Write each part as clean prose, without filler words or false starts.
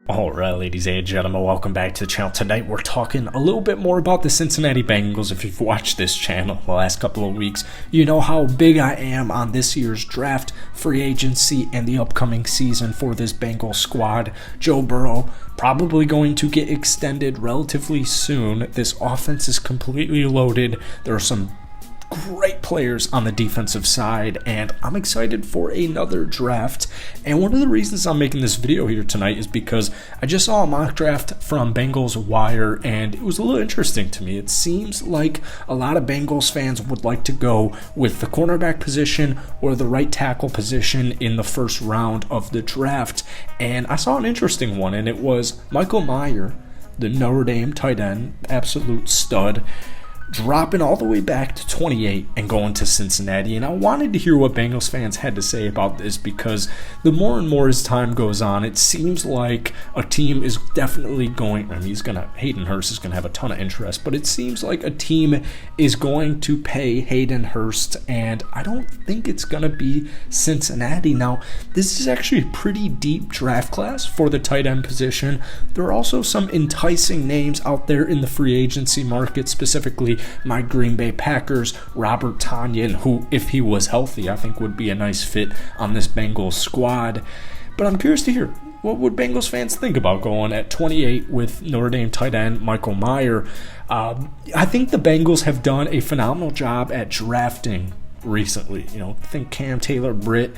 Alright, ladies and gentlemen, welcome back to the channel. Tonight we're talking a little bit more about the Cincinnati Bengals. If you've watched this channel the last couple of weeks, you know how big I am on this year's draft, free agency, and the upcoming season for this Bengal squad. Joe Burrow probably going to get extended relatively soon. This offense is completely loaded. There are some great players on the defensive side, and I'm excited for another draft. And one of the reasons I'm making this video here tonight is because I just saw a mock draft from Bengals Wire, and it was a little interesting to me. It seems like a lot of Bengals fans would like to go with the cornerback position or the right tackle position in the first round of the draft. And I saw an interesting one, and it was Michael Mayer, the Notre Dame tight end, absolute stud, dropping all the way back to 28 and going to Cincinnati. And I wanted to hear what Bengals fans had to say about this, because the more and more as time goes on, it seems like a team is definitely going, Hayden Hurst is going to have a ton of interest, but it seems like a team is going to pay Hayden Hurst, and I don't think it's going to be Cincinnati. Now, this is actually a pretty deep draft class for the tight end position. There are also some enticing names out there in the free agency market, specifically my Green Bay Packers, Robert Tonyan, who, if he was healthy, I think would be a nice fit on this Bengals squad. But I'm curious to hear, what would Bengals fans think about going at 28 with Notre Dame tight end Michael Mayer? I think the Bengals have done a phenomenal job at drafting recently. I think Cam Taylor-Britt,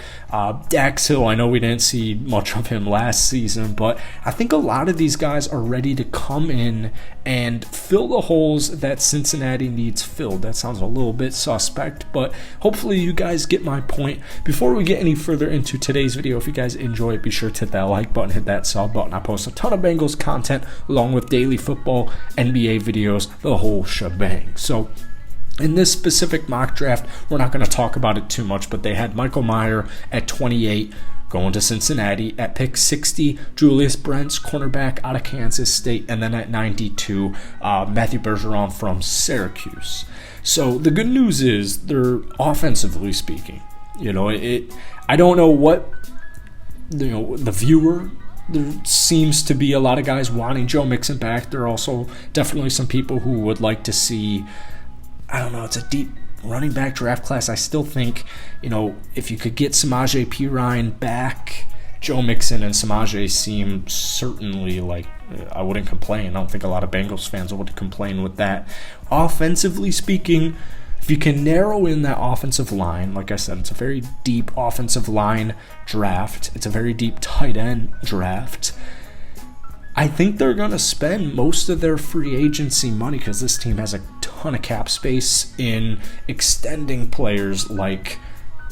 Dax Hill, I know we didn't see much of him last season, but I think a lot of these guys are ready to come in and fill the holes that Cincinnati needs filled. That sounds a little bit suspect, but hopefully you guys get my point. Before we get any further into today's video, if you guys enjoy it, be sure to hit that like button, hit that sub button. I post a ton of Bengals content along with daily football, NBA videos, the whole shebang. So in this specific mock draft, we're not going to talk about it too much, but they had Michael Mayer at 28 going to Cincinnati. At pick 60, Julius Brents, cornerback out of Kansas State. And then at 92, Matthew Bergeron from Syracuse. So the good news is, they're offensively speaking, I don't know what, the viewer, there seems to be a lot of guys wanting Joe Mixon back. There are also definitely some people who would like to see, it's a deep running back draft class. I still think, if you could get Samaje Perine back, Joe Mixon and Samaje seem certainly like, I wouldn't complain. I don't think a lot of Bengals fans would complain with that. Offensively speaking, if you can narrow in that offensive line, like I said, it's a very deep offensive line draft. It's a very deep tight end draft. I think they're going to spend most of their free agency money, because this team has a ton of cap space, in extending players like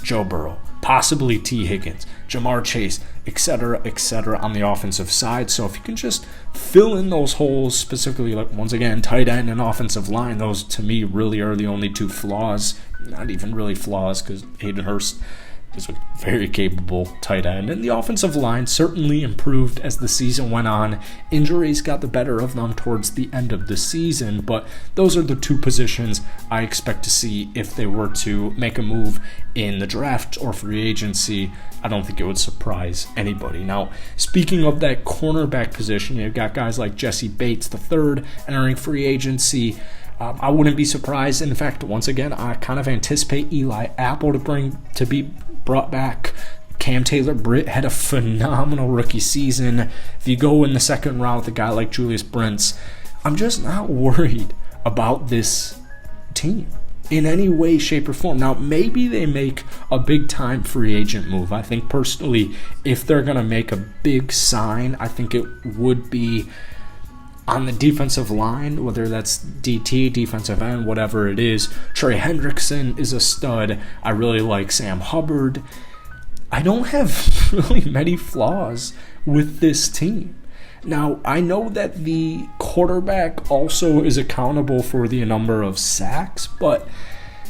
Joe Burrow, possibly T. Higgins, Jamar Chase, etc., on the offensive side. So if you can just fill in those holes, specifically, like, once again, tight end and offensive line, those to me really are the only two flaws. Not even really flaws, because Hayden Hurst is a very capable tight end, and the offensive line certainly improved as the season went on. Injuries got the better of them towards the end of the season, but those are the two positions I expect to see if they were to make a move in the draft or free agency. I don't think it would surprise anybody. Now, speaking of that cornerback position, you've got guys like Jesse Bates III entering free agency. I wouldn't be surprised. In fact, once again, I kind of anticipate Eli Apple to be brought back. Cam Taylor-Britt had a phenomenal rookie season. If you go in the second round with a guy like Julius Brents, I'm just not worried about this team in any way, shape, or form. Now, maybe they make a big-time free agent move. I think personally, if they're going to make a big sign, I think it would be on the defensive line, whether that's DT, defensive end, whatever it is. Trey Hendrickson is a stud. I really like Sam Hubbard. I don't have really many flaws with this team. Now, I know that the quarterback also is accountable for the number of sacks, but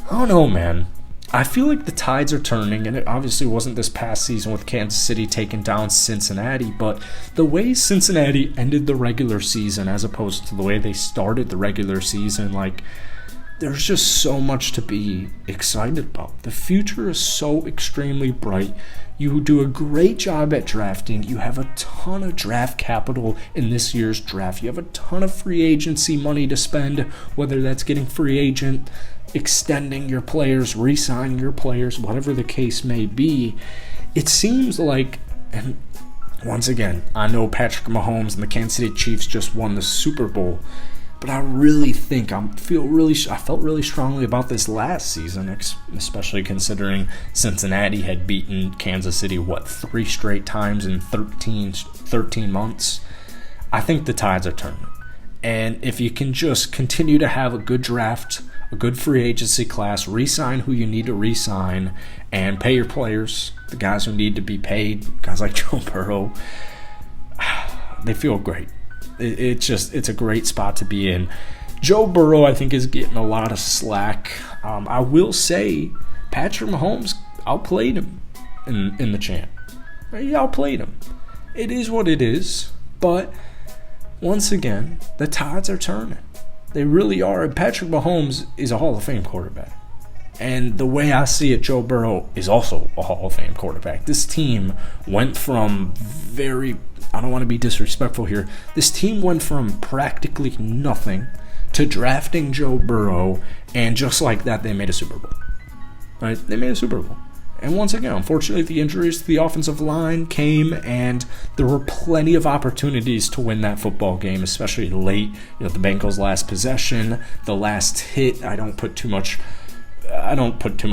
I don't know, man. I feel like the tides are turning, and it obviously wasn't this past season with Kansas City taking down Cincinnati, but the way Cincinnati ended the regular season as opposed to the way they started the regular season, like, there's just so much to be excited about. The future is so extremely bright. You do a great job at drafting. You have a ton of draft capital in this year's draft. You have a ton of free agency money to spend, whether that's getting free agent, extending your players, re-signing your players, whatever the case may be. It seems like, and once again, I know Patrick Mahomes and the Kansas City Chiefs just won the Super Bowl, but I really think I felt really strongly about this last season, especially considering Cincinnati had beaten Kansas City, 3 straight times in 13 months. I think the tides are turning. And if you can just continue to have a good draft, a good free agency class, re-sign who you need to re-sign, and pay your players, the guys who need to be paid, guys like Joe Burrow, they feel great. It's a great spot to be in. Joe Burrow, I think, is getting a lot of slack. I will say Patrick Mahomes outplayed him in the champ. He outplayed him. It is what it is. But once again, the tides are turning. They really are. And Patrick Mahomes is a Hall of Fame quarterback. And the way I see it, Joe Burrow is also a Hall of Fame quarterback. This team went from I don't want to be disrespectful here. This team went from practically nothing to drafting Joe Burrow, and just like that, they made a Super Bowl. Right? They made a Super Bowl. And once again, unfortunately, the injuries to the offensive line came, and there were plenty of opportunities to win that football game, especially late. The Bengals' last possession, the last hit. I don't put too much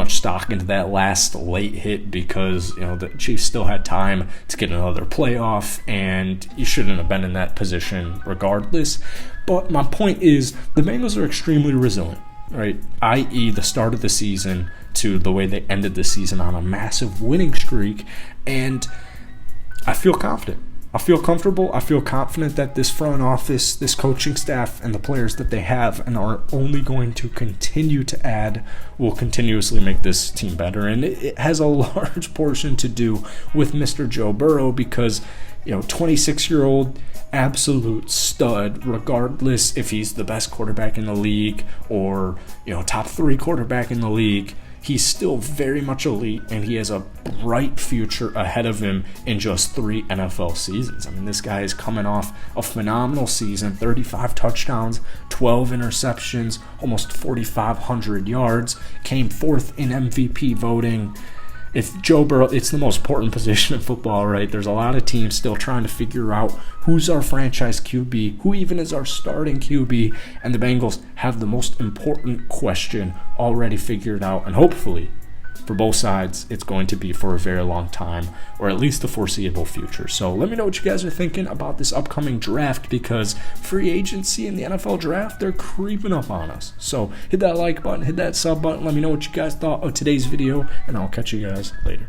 stock into that last late hit because the Chiefs still had time to get another playoff, and you shouldn't have been in that position regardless. But my point is, the Bengals are extremely resilient, right? I.e., the start of the season to the way they ended the season on a massive winning streak, and I feel confident. I feel comfortable. I feel confident that this front office, this coaching staff, and the players that they have and are only going to continue to add will continuously make this team better. And it has a large portion to do with Mr. Joe Burrow because, 26-year-old absolute stud, regardless if he's the best quarterback in the league or, top 3 quarterback in the league. He's still very much elite, and he has a bright future ahead of him in just 3 NFL seasons. I mean, this guy is coming off a phenomenal season, 35 touchdowns, 12 interceptions, almost 4,500 yards, came 4th in MVP voting. If Joe Burrow, it's the most important position in football, right? There's a lot of teams still trying to figure out who's our franchise QB, who even is our starting QB, and the Bengals have the most important question already figured out, and hopefully, for both sides, it's going to be for a very long time, or at least the foreseeable future. So let me know what you guys are thinking about this upcoming draft, because free agency and the NFL draft, they're creeping up on us. So hit that like button, hit that sub button, let me know what you guys thought of today's video, and I'll catch you guys later.